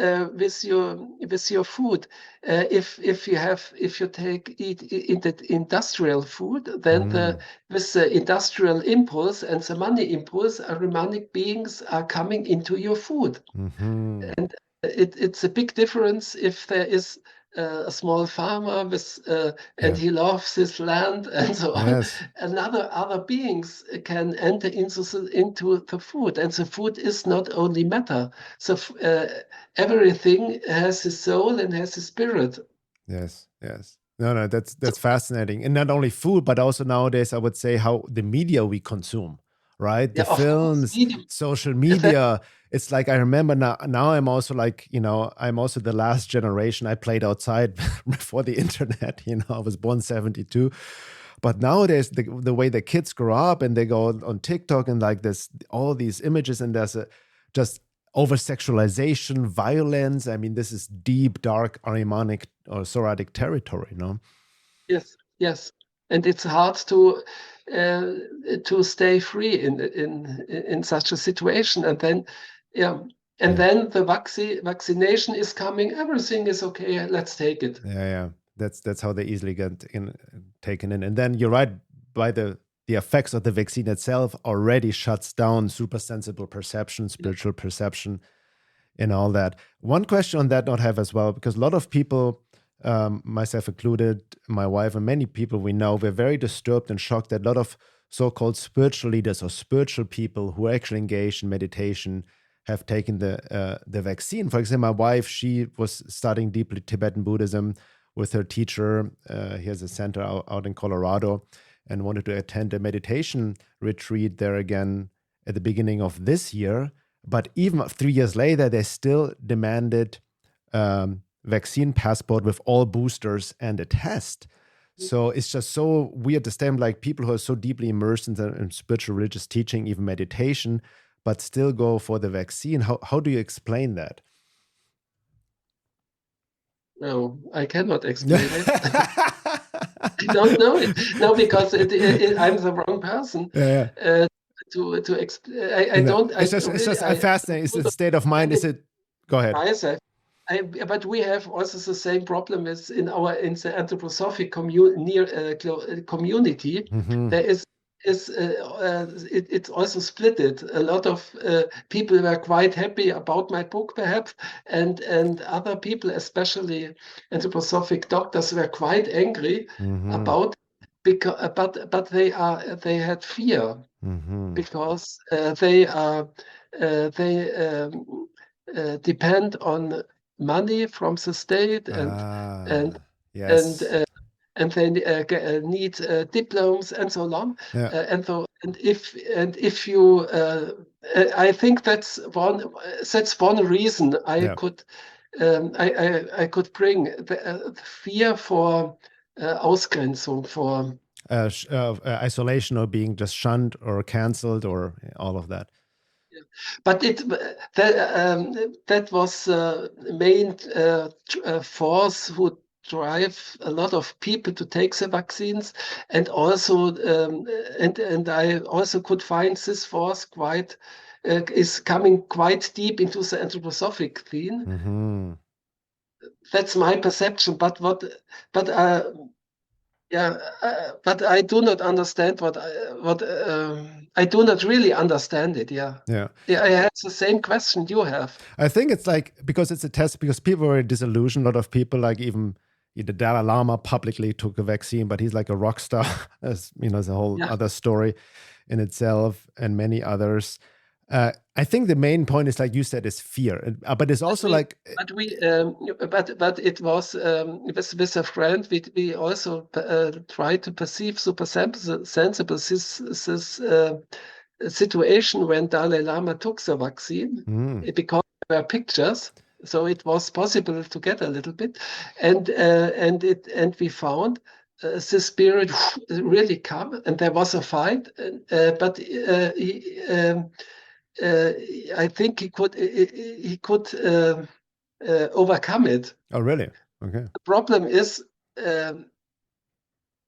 your food, if you take eat the industrial food, then Mm, with the industrial impulse and the money impulse, Aramanic beings are coming into your food. hmm And it's a big difference if there is a small farmer with and Yeah. he loves his land and so on. Yes. Another other beings can enter into the food, and the food is not only matter. So everything has his soul and has his spirit. Yes. Yes. No, no, that's fascinating. And not only food, but also nowadays, I would say how the media we consume, right? The Yeah, of course, films, medium. social That, media. It's like I remember now I'm also like, I'm also the last generation. I played outside before the internet, I was born 72. But nowadays, the way the kids grow up and they go on TikTok and like this, all these images, and there's just over sexualization, violence. I mean, this is deep, dark Ahrimanic or Soratic territory, no? yes, yes, and it's hard uh, to stay free in such a situation, and then yeah, and Yeah, then the vaccination is coming. Everything is okay. Let's take it. yeah, yeah. That's how they easily get taken in. And then you're right, by the effects of the vaccine itself already shuts down super sensible perception, Yeah, spiritual perception, and all that. One question on that note I have as well, because a lot of people, myself included, my wife, and many people we know, we're very disturbed and shocked that a lot of so-called spiritual leaders or spiritual people who are actually engaged in meditation have taken the vaccine. For example, my wife, she was studying deeply Tibetan Buddhism with her teacher. He has a center out in Colorado, and wanted to attend a meditation retreat there again at the beginning of this year. But even 3 years later, they still demanded vaccine passport with all boosters and a test. So it's just so weird to stand like people who are so deeply immersed in spiritual religious teaching, even meditation, but still go for the vaccine. How do you explain that? no, I cannot explain it. I don't know it. No, because I'm the wrong person Yeah, uh, to explain. I yeah. don't. It's I just it's really just I fascinating. Is it state of mind? Is it? Go ahead. myself. But we have also the same problem as in the anthroposophic community. Hmm There it's also splitted. A lot of people were quite happy about my book, perhaps, and other people, especially anthroposophic doctors, were quite angry hmm about but they had fear hmm because they depend on money from the state and Ah, and yes. uh, and they need diplomas and so on. Yeah, And if you I think that's one reason yeah. I could bring the fear for Ausgrenzung for Isolation or being just shunned or canceled or all of that. But that was main force who drive a lot of people to take the vaccines, and also and I also could find this force quite is coming quite deep into the anthroposophic theme. Mm-hmm. That's my perception. But yeah, but I do not understand what I do not really understand it. Yeah, Yeah. yeah, I have the same question you have. I think it's like because it's a test because people were disillusioned. A lot of people, like even the Dalai Lama, publicly took a vaccine, but he's like a rock star. As you know, it's a whole Yeah, other story in itself, and many others. I think the main point is, like you said, is fear, but it's but also we, like, but it was with a friend. We also try to perceive super sensible this situation when Dalai Lama took the vaccine mm, because there were pictures, so it was possible to get a little bit, and we found the spirit really come, and there was a fight, but uh, I think he could overcome it. oh, really? Okay, The problem is um,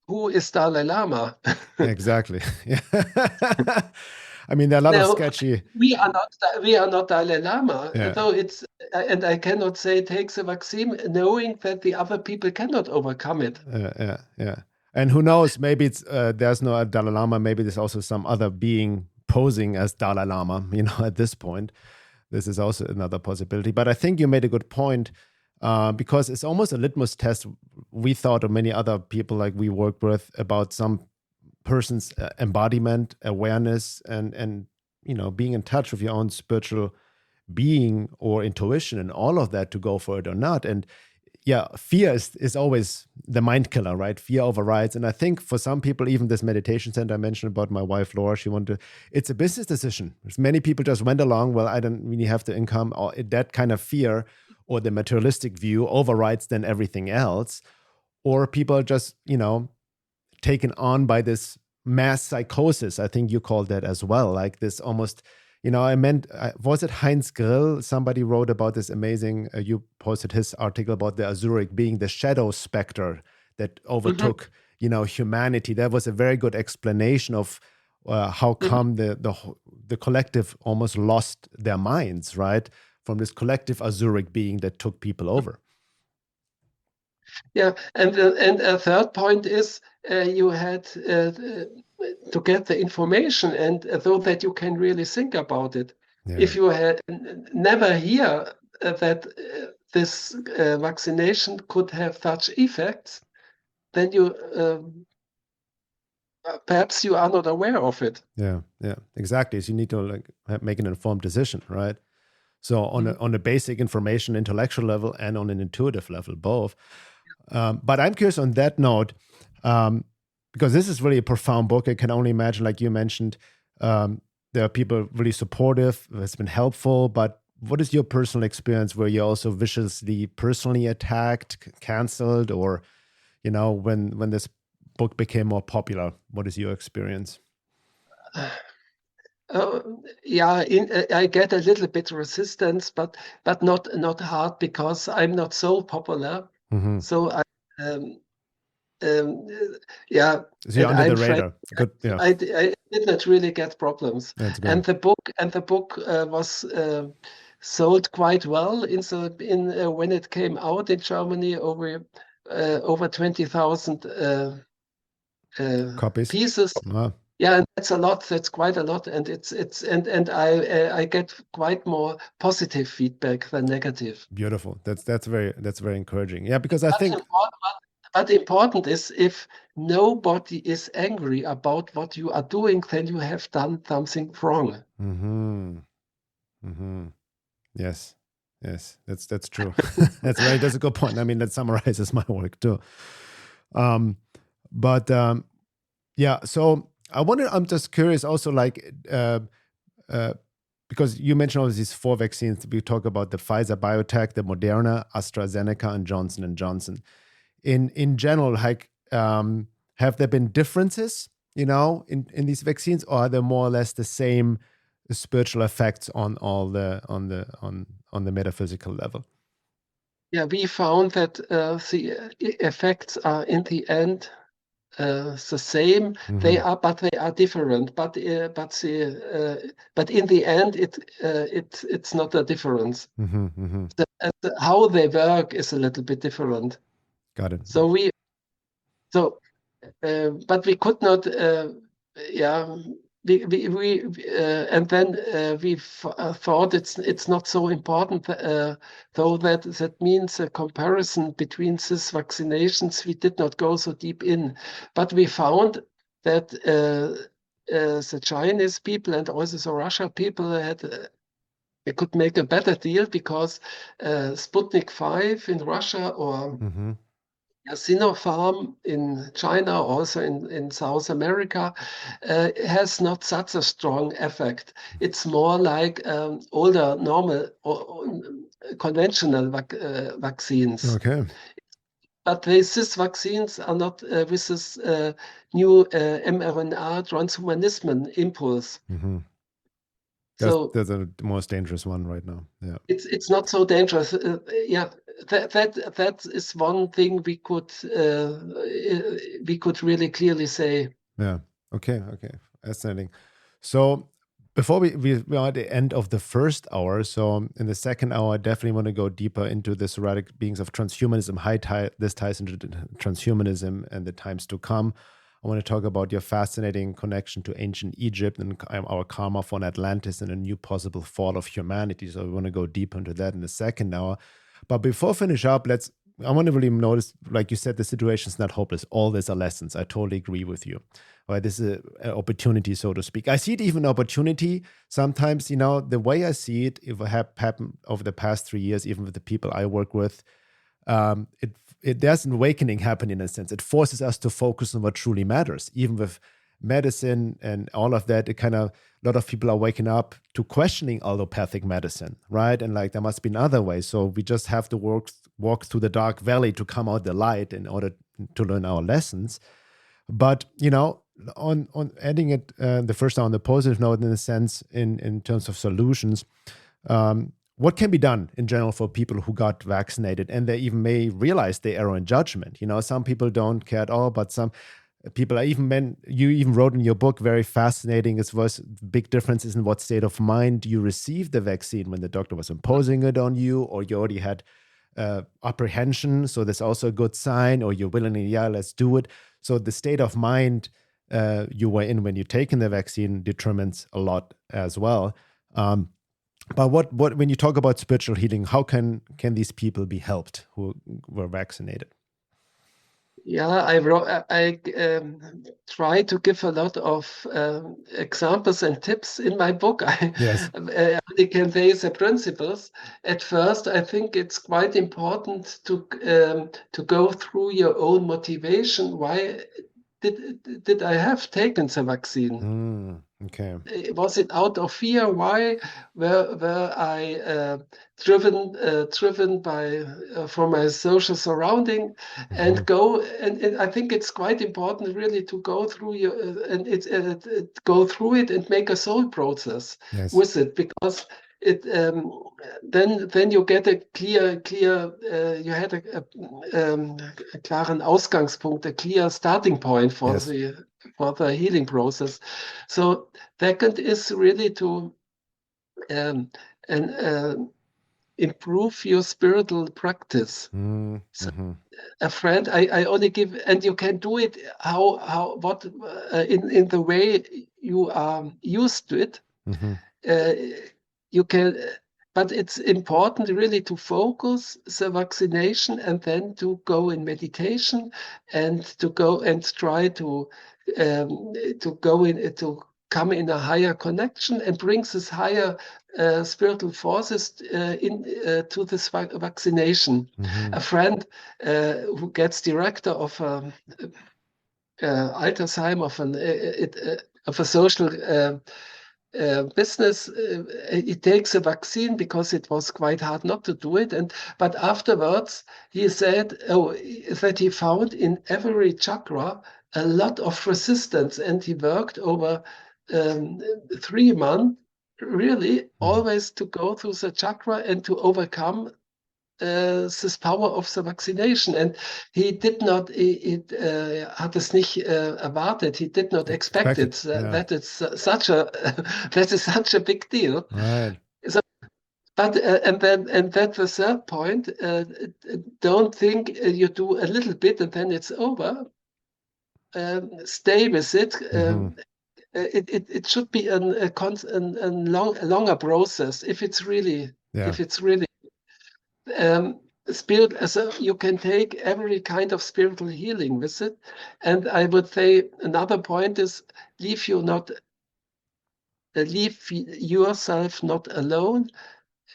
who is Dalai Lama? exactly. Yeah. I mean, there are a lot of Now, sketchy. we are not Dalai Lama. Yeah. So it's and I cannot say take the vaccine knowing that the other people cannot overcome it. Yeah, yeah. And who knows? Maybe it's there's no Dalai Lama. Maybe there's also some other being posing as Dalai Lama. At this point, this is also another possibility. But I think you made a good point because it's almost a litmus test. We thought, or many other people like we work with, about some person's embodiment, awareness, and being in touch with your own spiritual being or intuition, and all of that to go for it or not. And yeah, fear is always the mind killer, right? Fear overrides. And I think for some people, even this meditation center I mentioned about my wife, Laura, it's a business decision. Many people just went along, well, I don't really have the income, or that kind of fear or the materialistic view overrides then everything else. Or people are just, taken on by this mass psychosis. I think you called that as well. Like this almost, was it Heinz Grill? Somebody wrote about this amazing, you posted his article about the Azuric being the shadow specter that Mhm, overtook, humanity. That was a very good explanation of how mhm. come the collective almost lost their minds, right? From this collective Azuric being that took people over. Yeah, and a third point is you had to get the information, and so that you can really think about it. Yeah. If you had never hear that this vaccination could have such effects, then you perhaps you are not aware of it. Yeah, yeah, exactly. So you need to like make an informed decision, right? So Mhm. on a basic information intellectual level and on an intuitive level, both. But I'm curious on that note, because this is really a profound book. I can only imagine, like you mentioned, there are people really supportive. It's been helpful. But what is your personal experience where you're also viciously personally attacked, canceled, or when this book became more popular? What is your experience? Yeah, I get a little bit resistance, but not hard because I'm not so popular. Mm-hmm. So um, um, yeah, So you're and under the I'm friend. radar. Good. Yeah, I did not really get problems, that's and good. the book was sold quite well in when it came out in Germany over 20,000 Copies. pieces. Wow. Yeah, and that's a lot. That's quite a lot, and it's and I get quite more positive feedback than negative. Beautiful. That's very encouraging. Yeah, because I But think important, but important is if nobody is angry about what you are doing, then you have done something wrong. hmm hmm yes, yes, that's true. That's a good point. I mean, that summarizes my work too. Um, but yeah, so I'm just curious also, like uh, because you mentioned all these four vaccines. We talk about the Pfizer biotech, the Moderna, AstraZeneca, and Johnson and Johnson. In general, like have there been differences, in these vaccines, or are they more or less the same spiritual effects on all the on the metaphysical level? Yeah, we found that the effects are in the end the same. Mm-hmm. But they are different. But in the end, it's not a difference. Mm-hmm. Mm-hmm. How they work is a little bit different. Got it. So but we could not, yeah, and then we thought it's not so important, though that means a comparison between these vaccinations. We did not go so deep in, but we found that the Chinese people and also the Russia people they could make a better deal because Sputnik 5 in Russia or Mm-hmm. Sinopharm in China, also in South America, has not such a strong effect. It's more like older, normal, or conventional vaccines. Okay. But these vaccines are not with this new mRNA transhumanism impulse. Mm-hmm. So That's the most dangerous one right now. Yeah. it's not so dangerous. Yeah, that is one thing we could really clearly say. Yeah. Okay. Okay. Fascinating. So before we are at the end of the first hour, so in the second hour, I definitely want to go deeper into the Socratic beings of transhumanism. This ties into transhumanism and the times to come. I want to talk about your fascinating connection to ancient Egypt and our karma for Atlantis and a new possible fall of humanity. So we want to go deeper into that in the second hour. But before finish up, I want to really notice, like you said, the situation is not hopeless. All these are lessons. I totally agree with you. Right, this is an opportunity, so to speak. I see it even opportunity sometimes. The way I see it, if it happened over the past 3 years, even with the people I work with, there's an awakening happening in a sense. It forces us to focus on what truly matters. Even with medicine and all of that, a lot of people are waking up to questioning allopathic medicine, right? And like there must be another way. So we just have to walk through the dark valley to come out the light in order to learn our lessons. But on adding it the first time on the positive note, in a sense, in terms of solutions, what can be done in general for people who got vaccinated and they even may realize they err in judgment? Some people don't care at all, but some people are you even wrote in your book, very fascinating. It was big differences in what state of mind you received the vaccine, when the doctor was imposing it on you, or you already had apprehension. So that's also a good sign, or you're willing, yeah, let's do it. So the state of mind you were in when you're taking the vaccine determines a lot as well. But what when you talk about spiritual healing, how can these people be helped who were vaccinated? Yeah, I try to give a lot of examples and tips in my book. Yes. I only convey the principles. At first, I think it's quite important to go through your own motivation. Why did I have taken the vaccine? Okay. Was it out of fear? Why were I driven by from my social surrounding, and I think it's quite important really to go through go through it and make a soul process Yes. with it, because it then you get a clear you had a klaren Ausgangspunkt, a clear starting point for Yes. the healing process. So second is really to and improve your spiritual practice. So a friend, I only give, and you can do it what in the way you are used to it. You can, but it's important really to focus the vaccination and then to go in meditation and to go and try to go in to come in a higher connection and brings this higher spiritual forces to this vaccination. A friend who gets director of Altersheim of a social business, he takes a vaccine because it was quite hard not to do it. But afterwards, he said that he found in every chakra a lot of resistance, and he worked over 3 months really always to go through the chakra and to overcome this power of the vaccination. And he did not, hat es nicht erwartet. He did not expect Expected. it. Yeah. That is such a that is such a big deal. Right. So, but and that's the third point. Don't think you do a little bit and then it's over. Stay with it. It should be a longer process if it's really spirit. So you can take every kind of spiritual healing with it. And I would say another point is leave yourself not alone.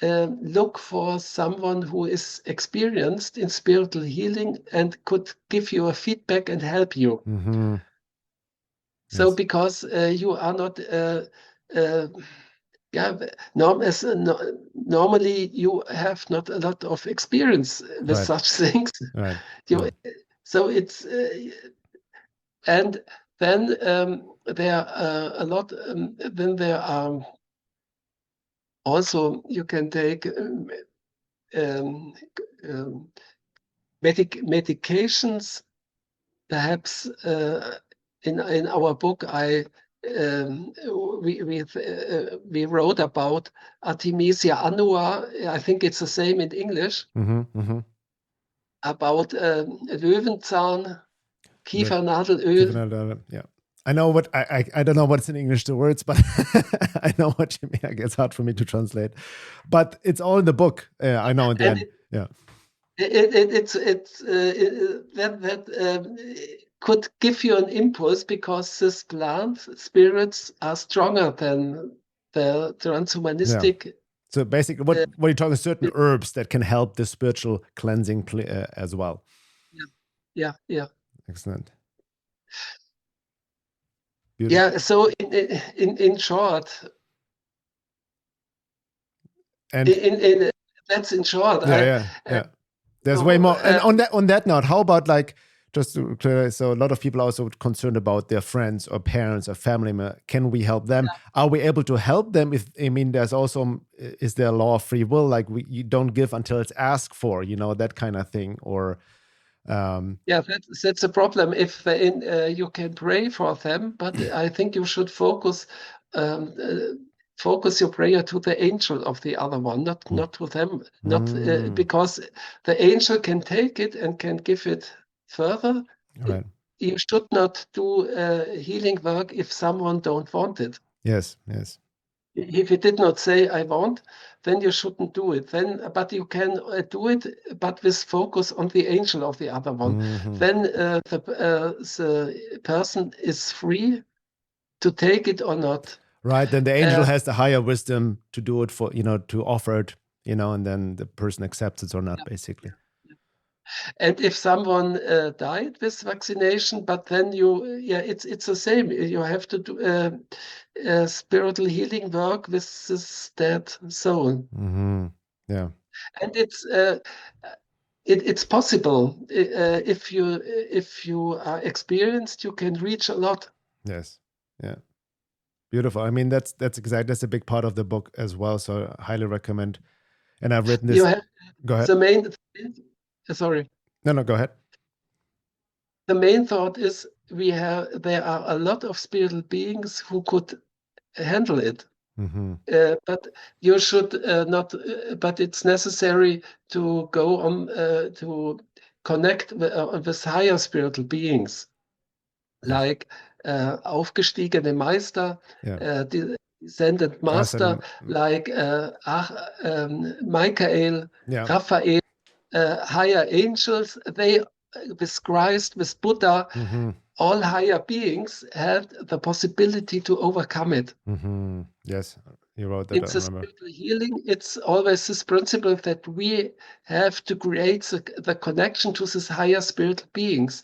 Look for someone who is experienced in spiritual healing and could give you a feedback and help you. So Yes. because you are not, normally you have not a lot of experience with Right. such things. Right. So it's, and then there are a lot, then there are also, you can take medications. Perhaps in our book, we wrote about Artemisia annua. I think it's the same in English. About Löwenzahn, Kiefernadelöl. Yeah. I know what I don't know what's in English the words, but I know what you mean. It's hard for me to translate, but it's all in the book. I know at the end. Yeah. That could give you an impulse because this plant spirits are stronger than the transhumanistic. Yeah. So basically, what you're talking certain herbs that can help the spiritual cleansing as well. Yeah. Excellent. Beautiful. Yeah. So in short, and that's in short. Yeah. There's way more. And on that note, how about like just to clear, so a lot of people are also concerned about their friends or parents or family members. Can we help them? Are we able to help them? There's also, is there a law of free will? Like you don't give until it's asked for, that kind of thing, or. That's a problem. If you can pray for them, but I think you should focus your prayer to the angel of the other one, not to them, because the angel can take it and can give it further. Right. You should not do healing work if someone don't want it. Yes. If it did not say I want, then you shouldn't do it. But you can do it, but with focus on the angel of the other one. Then the person is free to take it or not. Right. Then the angel has the higher wisdom to do it for, to offer it, and then the person accepts it or not, basically. And if someone died with vaccination, but then it's the same. You have to do spiritual healing work with this dead soul. Yeah. And it's possible. If you are experienced, you can reach a lot. Yes. Yeah. Beautiful. That's a big part of the book as well. So I highly recommend. And I've written this. Go ahead. The main. Sorry. No, go ahead. The main thought is there are a lot of spiritual beings who could handle it. But you should not. But it's necessary to go on to connect with higher spiritual beings, like aufgestiegene Meister, descended Master, like Michael, Raphael. Higher angels, they with Christ, with Buddha, all higher beings had the possibility to overcome it. Yes, you wrote that. It's a spiritual healing. It's always this principle that we have to create the connection to these higher spiritual beings.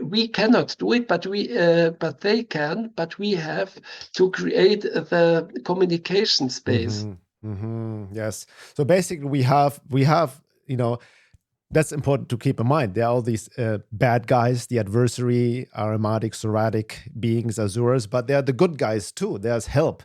We cannot do it, but they can. But we have to create the communication space. Yes. So basically, we have. That's important to keep in mind. There are all these bad guys, the adversary, aromatic, psoriatic beings, asuras, but there are the good guys too. There's help.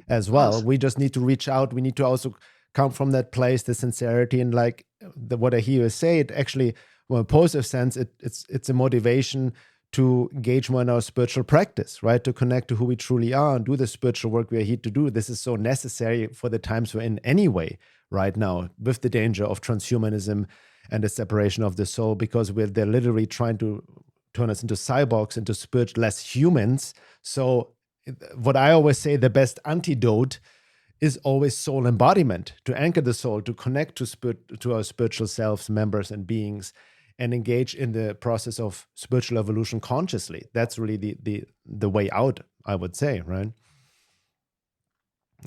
as Of well. course. We just need to reach out. We need to also come from that place, the sincerity, and like what I hear you say, it actually, from a positive sense, it's a motivation to engage more in our spiritual practice, right? To connect to who we truly are and do the spiritual work we are here to do. This is so necessary for the times we're in anyway, right now, with the danger of transhumanism and the separation of the soul, because they're literally trying to turn us into cyborgs, into spiritless humans. So what I always say, the best antidote is always soul embodiment, to anchor the soul, to connect to our spiritual selves, members, and beings, and engage in the process of spiritual evolution consciously. That's really the way out, I would say, right?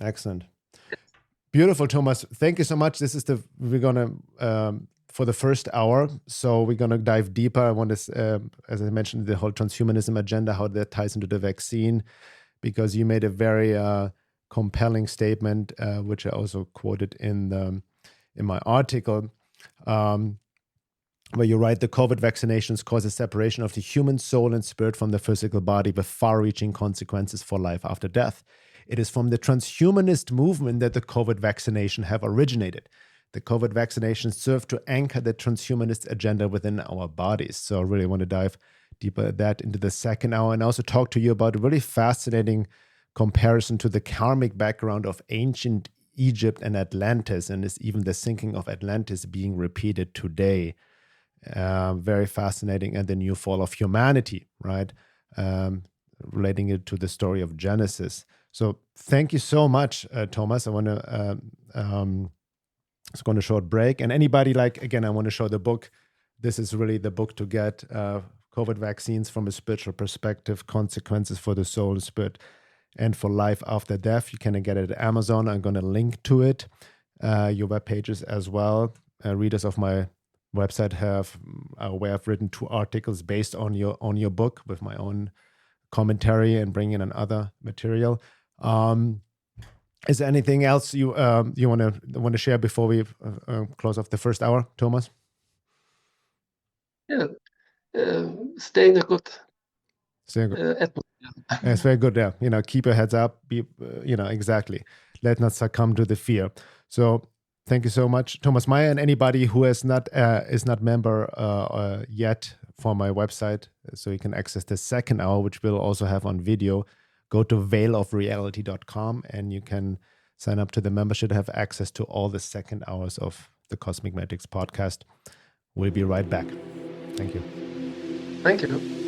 Excellent. Beautiful, Thomas. Thank you so much. We're gonna for the first hour, so we're gonna dive deeper. I want to, as I mentioned, the whole transhumanism agenda, how that ties into the vaccine, because you made a very compelling statement, which I also quoted in my article, where you write the COVID vaccinations cause a separation of the human soul and spirit from the physical body with far-reaching consequences for life after death. It is from the transhumanist movement that the COVID vaccination have originated. The COVID vaccinations serve to anchor the transhumanist agenda within our bodies. So I really want to dive deeper at that into the second hour, and also talk to you about a really fascinating comparison to the karmic background of ancient Egypt and Atlantis, and is even the sinking of Atlantis being repeated today. Very fascinating, and the new fall of humanity, right? Relating it to the story of Genesis. So thank you so much, Thomas. I want to it's going to short break, and anybody, like, again, I want to show the book. This is really the book to get. COVID vaccines from a spiritual perspective, consequences for the soul, spirit, and for life after death. You can get it at Amazon. I'm going to link to it, your web pages as well. Readers of my website have where I've written 2 articles based on your book with my own commentary and bringing in other material. Is there anything else you want to share before we close off the first hour, Thomas? Yeah. Stay in a good atmosphere. It's very good. Yeah, keep your heads up. Be, exactly. Let not succumb to the fear. So, thank you so much, Thomas Meyer, and anybody who is not member yet for my website, so you can access the second hour, which we'll also have on video. Go to veilofreality.com and you can sign up to the membership to have access to all the second hours of the Cosmic Matrix podcast. We'll be right back. Thank you. Thank you.